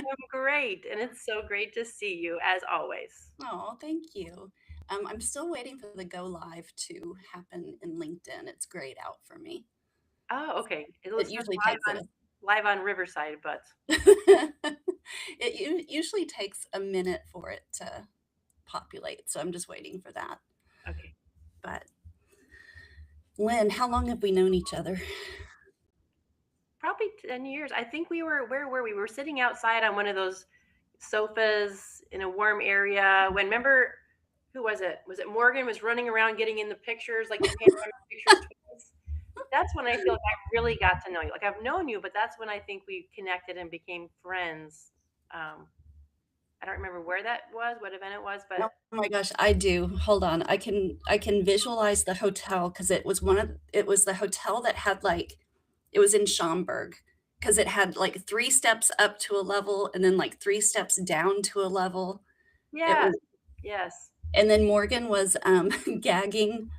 I'm great, and it's so great to see you as always. Oh, thank you. I'm still waiting for the go live to happen in LinkedIn. It's grayed out for me. Oh, okay. It It says usually takes a live on Riverside, but usually takes a minute for it to populate, so I'm just waiting for that. okay. But Lynn, how long have we known each other? Probably 10 years. I think where were we? We were sitting outside on one of those sofas in a warm area when remember who was it? Was it Morgan was running around getting in the pictures, like the panoramic pictures twice? That's when I feel like I really got to know you. Like I've known you, but that's when I think we connected and became friends. Um, I don't remember where that was, what event it was, but Oh my gosh, I do. Hold on. I can visualize the hotel because it was the hotel that had, like it was in Schaumburg because it had, like, 3 steps up to a level and then, like, 3 steps down to a level. It yes, was yes. and then Morgan was, gagging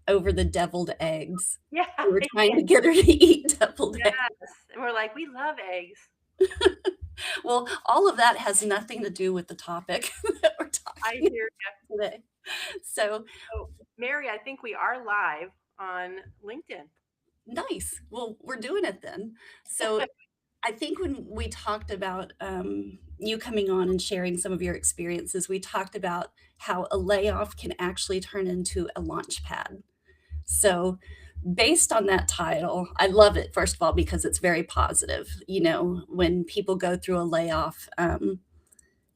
over the deviled eggs. Yeah, We were trying yeah, to get her to eat deviled eggs. yes, and we're like, "We love eggs." Well, all of that has nothing to do with the topic that we're I talking hear about today. So, so, Mary, I think we are live on LinkedIn. nice. Well, we're doing it then. So, I think when we talked about, you coming on and sharing some of your experiences, we talked about how a layoff can actually turn into a launch pad. So, based on that title, I love it, first of all, because it's very positive, when people go through a layoff,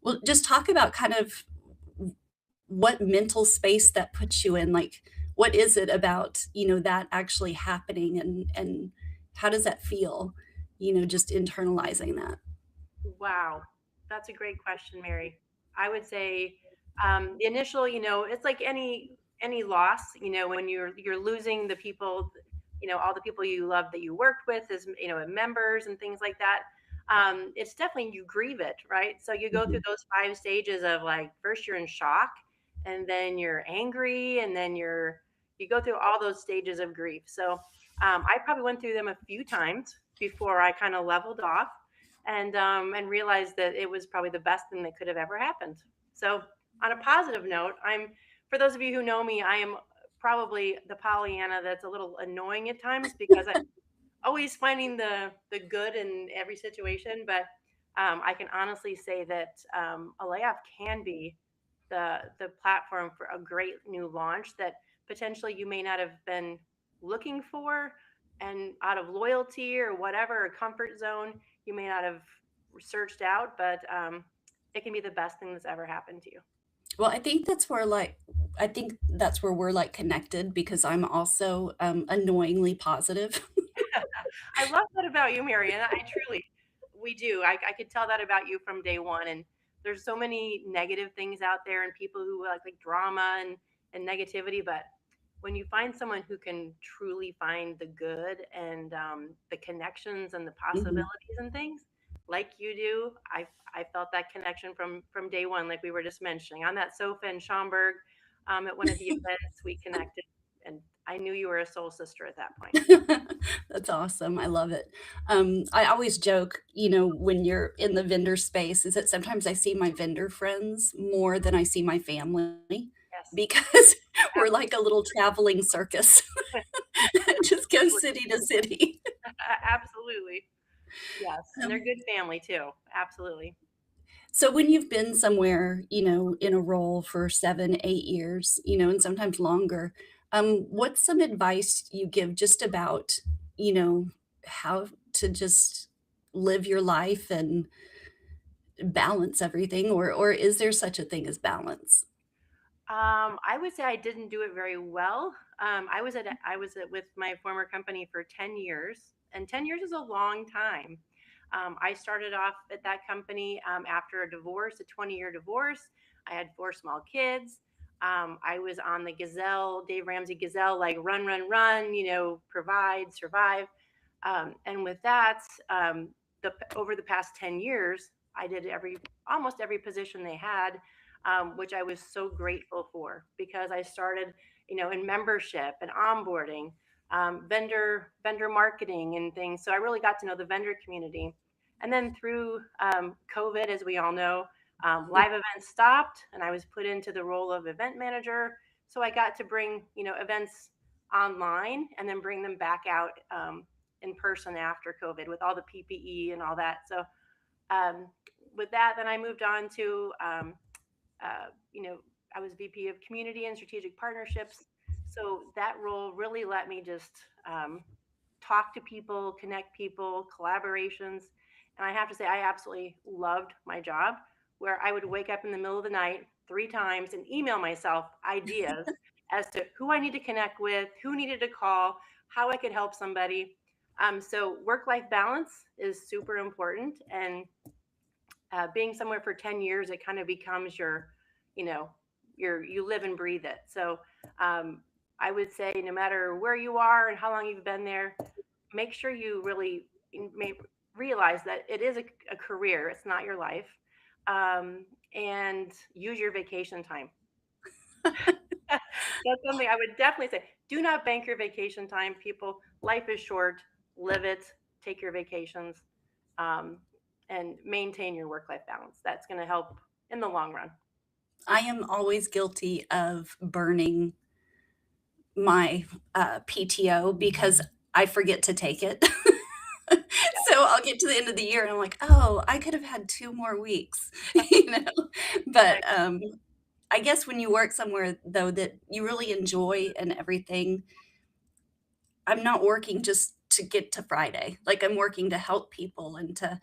well, just talk about kind of what mental space that puts you in, like, what is it about, that actually happening and how does that feel, just internalizing that? Wow, that's a great question, Mary. I would say the initial, it's like any loss, when you're losing the people, all the people you love that you worked with as members and things like that. It's definitely you grieve it, right? So you go through Mhm, those 5 stages of like first you're in shock, and then you're angry, and then you go through all those stages of grief. So I probably went through them a few times before I kind of leveled off and realized that it was probably the best thing that could have ever happened. So, on a positive note, for those of you who know me, I am probably the Pollyanna that's a little annoying at times because I'm always finding the good in every situation. But I can honestly say that a layoff can be the platform for a great new launch that potentially you may not have been looking for, and out of loyalty or whatever, or comfort zone, you may not have searched out, but it can be the best thing that's ever happened to you. well, I think that's where we're, like, connected because I'm also, annoyingly positive. I love that about you, Marianne. We do. I could tell that about you from day one. And there's so many negative things out there and people who like drama and negativity. But when you find someone who can truly find the good and the connections and the Mhm. possibilities and things like you do, I felt that connection from day one, like we were just mentioning on that sofa in Schaumburg at one of the events we connected. And I knew you were a soul sister at that point. That's awesome, I love it. I always joke, when you're in the vendor space, is that sometimes I see my vendor friends more than I see my family Yes. because we're like a little traveling circus. Just go Absolutely. city to city. Absolutely. Yes, and they're Um, good family too. Absolutely. so when you've been somewhere, in a role for 7, 8 years, and sometimes longer, what's some advice you give just about, how to just live your life and balance everything, or is there such a thing as balance? I would say I didn't do it very well. With my former company for 10 years, and 10 years is a long time. I started off at that company after a divorce, a 20-year divorce. I had 4 small kids. I was on the Gazelle, Dave Ramsey Gazelle, like run, run, run, provide, survive. And with that, over the past 10 years, I did almost every position they had, which I was so grateful for because I started, in membership and onboarding, vendor marketing and things. So I really got to know the vendor community. And then through COVID, as we all know, live events stopped, and I was put into the role of event manager. So I got to bring, events online and then bring them back out in person after COVID with all the PPE and all that. So um, with that, then I moved on to, you know, I was VP of Community and Strategic Partnerships. So that role really let me just talk to people, connect people, collaborations. And I have to say, I absolutely loved my job where I would wake up in the middle of the night 3 times and email myself ideas as to who I need to connect with, who needed to call, how I could help somebody. So work life balance is super important. And being somewhere for 10 years, it kind of becomes your, you know, you live and breathe it. So um, I would say no matter where you are and how long you've been there, make sure you really may realize that it is a career. It's not your life. And use your vacation time. That's something I would definitely say. Do not bank your vacation time, people. Life is short. Live it. Take your vacations, um, and maintain your work-life balance. That's going to help in the long run. I am always guilty of burning my PTO because I forget to take it. So I'll get to the end of the year and I'm like, oh, I could have had 2 more weeks, you know. But I guess when you work somewhere though that you really enjoy and everything, I'm not working just to get to Friday. Like I'm working to help people and to,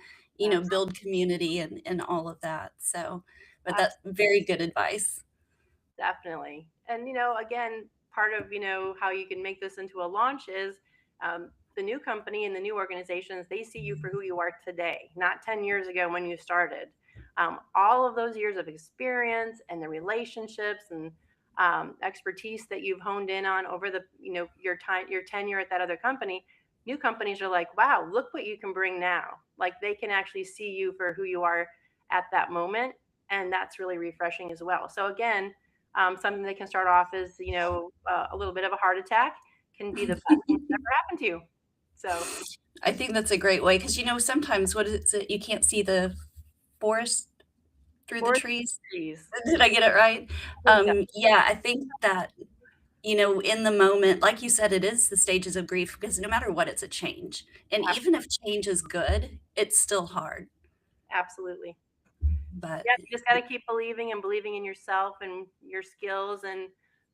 build community and all of that. So, but that's Absolutely. very good advice. Definitely. And, again, part of, how you can make this into a launch is the new company and the new organizations, they see you for who you are today, not 10 years ago when you started. All of those years of experience and the relationships and expertise that you've honed in on over the, your time, your tenure at that other company, new companies are like, wow, look what you can bring now. Like they can actually see you for who you are at that moment. And that's really refreshing as well. So again, something that can start off as a little bit of a heart attack can be the best thing that's ever happened to you. So I think that's a great way because sometimes what is it? You can't see the forest through the forest trees. trees. Did I get it right? Yeah, I think that, in the moment, like you said, it is the stages of grief because no matter what, it's a change. And even if change is good, it's still hard. Absolutely. But Yeah, you just got to keep believing and believing in yourself and your skills, and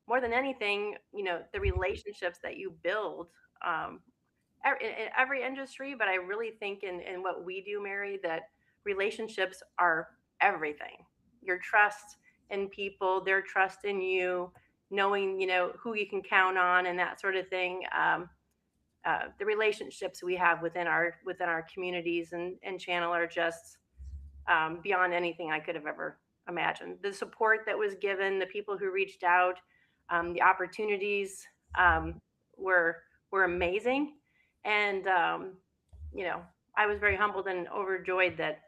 more than anything, the relationships that you build. Um, in every industry, but I really think in what we do, Mary, that relationships are everything. Your trust in people, their trust in you, knowing who you can count on, and that sort of thing. The relationships we have within our communities and channel are just beyond anything I could have ever imagined. The support that was given, the people who reached out, the opportunities um, were were amazing, and you know, I was very humbled and overjoyed that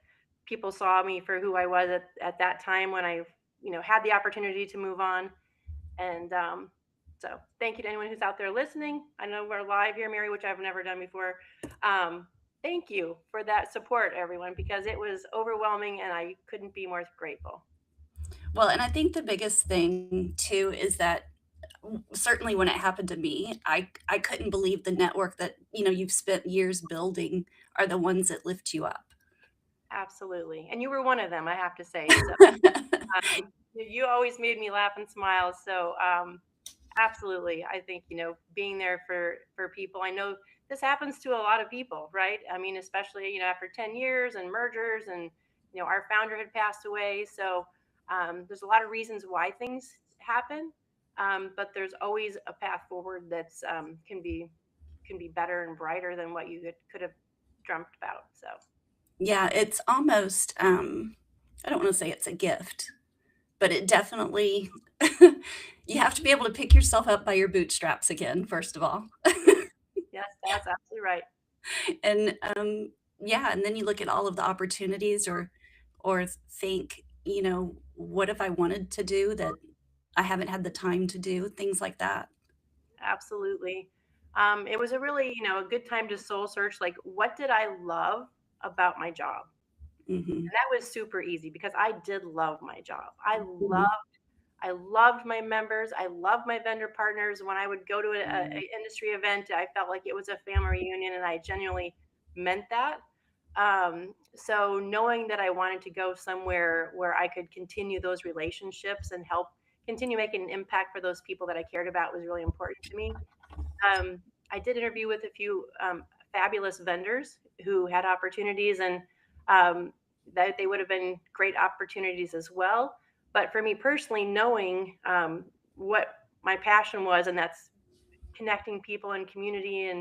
people saw me for who I was at that time when I had the opportunity to move on. And so thank you to anyone who's out there listening. I know we're live here, Mary, which I've never done before. Thank you for that support, everyone, because it was overwhelming and I couldn't be more grateful. well, and I think the biggest thing too is that certainly when it happened to me, I couldn't believe the network that, you've spent years building are the ones that lift you up. Absolutely. And you were one of them, I have to say. So you always made me laugh and smile. So absolutely. I think, being there for people. I know this happens to a lot of people, right? I mean, especially, after 10 years and mergers and, our founder had passed away. So there's a lot of reasons why things happen. But there's always a path forward that's can be better and brighter than what you could have dreamt about. So Yeah, it's almost, I don't wanna say it's a gift, but it definitely you have to be able to pick yourself up by your bootstraps again, first of all. yes, yes, that's absolutely right. And, yeah, and then you look at all of the opportunities or think, "What if I wanted to do that I haven't had the time to do?" Things like that. Absolutely. It was a really, a good time to soul search. Like, what did I love about my job. Mhm. And that was super easy because I did love my job. Mhm. I loved my members. I loved my vendor partners. When I would go to a industry event, I felt like it was a family reunion, and I genuinely meant that. So knowing that I wanted to go somewhere where I could continue those relationships and help continue making an impact for those people that I cared about was really important to me. I did interview with a few fabulous vendors who had opportunities, and that they would have been great opportunities as well. But for me personally, knowing what my passion was, and that's connecting people and community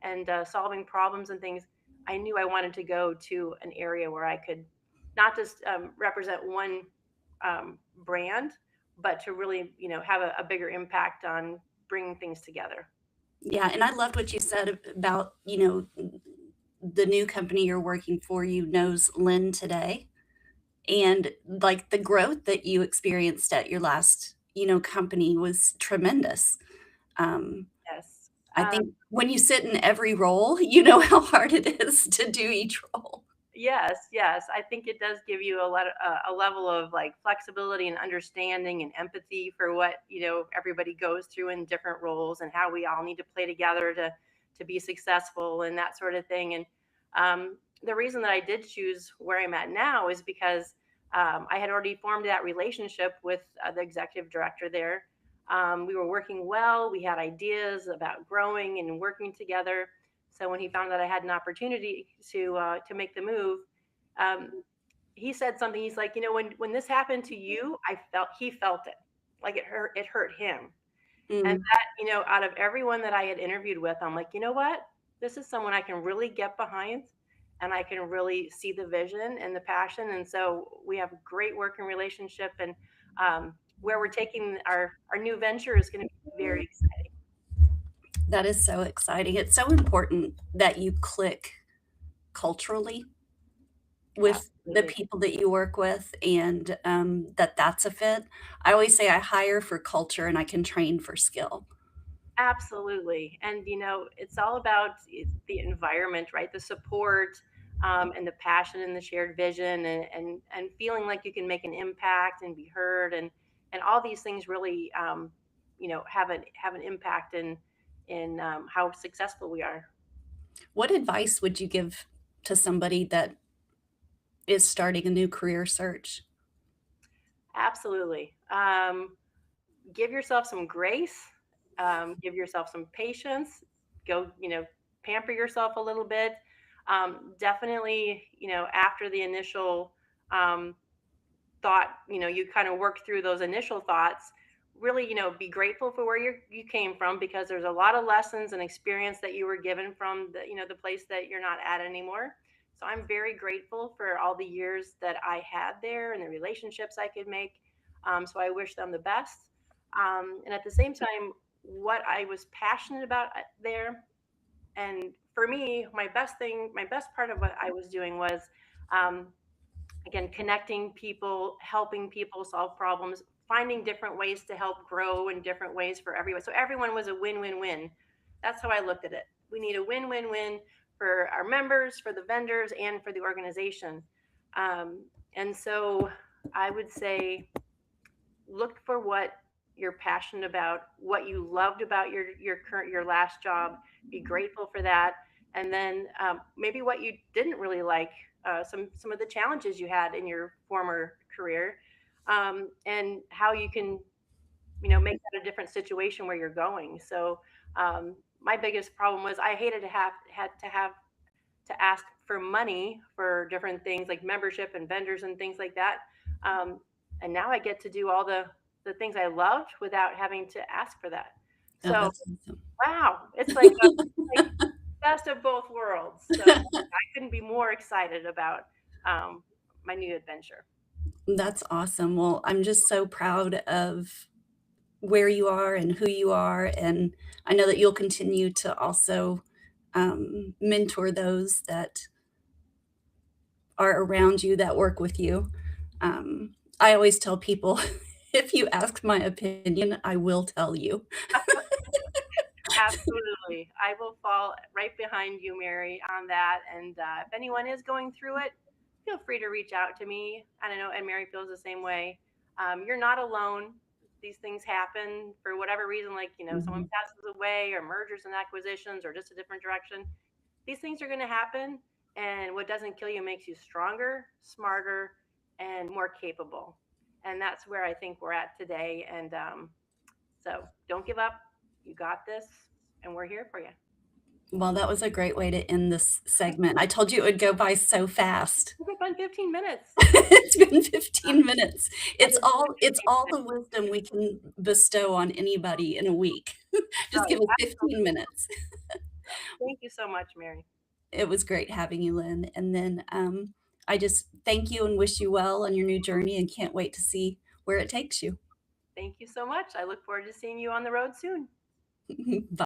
and solving problems and things, I knew I wanted to go to an area where I could not just represent one brand, but to really, have a bigger impact on bringing things together. Yeah, and I loved what you said about, the new company you're working for, knows Lynn today, and, like, the growth that you experienced at your last, company was tremendous. Um, Yes. I think when you sit in every role, you know how hard it is to do each role. Yes, yes. I think it does give you a level of like flexibility and understanding and empathy for what, everybody goes through in different roles and how we all need to play together to be successful and that sort of thing. And the reason that I did choose where I'm at now is because I had already formed that relationship with the executive director there. We were working well. We had ideas about growing and working together. So when he found that I had an opportunity to make the move, um, he said something. He's like, when this happened to you, he felt it, like it hurt him. And Mm, that, out of everyone that I had interviewed with, I'm like, you know what, this is someone I can really get behind, and I can really see the vision and the passion. And so we have a great working relationship, and where we're taking our new venture is going to be very exciting. that is so exciting. It's so important that you click culturally with the Absolutely. people that you work with and, that that's a fit. I always say I hire for culture and I can train for skill. Absolutely. And, it's all about the environment, right? The support, and the passion and the shared vision, and feeling like you can make an impact and be heard, and all these things really, have an impact in how successful we are. What advice would you give to somebody that is starting a new career search? Absolutely. Give yourself some grace, give yourself some patience, go, pamper yourself a little bit. Definitely, after the initial um, thought, you kind of work through those initial thoughts, really, be grateful for where you came from, because there's a lot of lessons and experience that you were given from the place that you're not at anymore. So I'm very grateful for all the years that I had there and the relationships I could make. So I wish them the best. And at the same time, what I was passionate about there, and for me, my best part of what I was doing was, um, again, connecting people, helping people solve problems, finding different ways to help grow in different ways for everyone. So everyone was a win-win-win. That's how I looked at it. We need a win-win-win for our members, for the vendors, and for the organization. And so I would say look for what you're passionate about, what you loved about your last job. Be grateful for that, and then maybe what you didn't really like, some of the challenges you had in your former career, and how you can make that a different situation where you're going. So my biggest problem was I hated to have to ask for money for different things like membership and vendors and things like that. Um, and now I get to do all the things I loved without having to ask for that. Oh, So that's awesome. wow, it's like best of both worlds. So I couldn't be more excited about um, my new adventure. That's awesome. Well, I'm just so proud of where you are and who you are, and I know that you'll continue to also, mentor those that are around you that work with you. I always tell people, if you ask my opinion, I will tell you. Absolutely. I will fall right behind you, Mary, on that. And if anyone is going through it, feel free to reach out to me. I don't know, and Mary feels the same way. You're not alone. These things happen for whatever reason, like, someone Mhm. passes away or mergers and acquisitions or just a different direction. These things are going to happen. And what doesn't kill you makes you stronger, smarter, and more capable. And that's where I think we're at today. And so don't give up. You got this, and we're here for you. Well, that was a great way to end this segment. I told you it would go by so fast. We've been 15 minutes. It's been Uh, 15 minutes. I just It's all the wisdom we can bestow on anybody in a week. Just oh, give us 15 absolutely. minutes. Thank you so much, Mary. It was great having you, Lynn. And then I just thank you and wish you well on your new journey and can't wait to see where it takes you. Thank you so much. I look forward to seeing you on the road soon. Bye.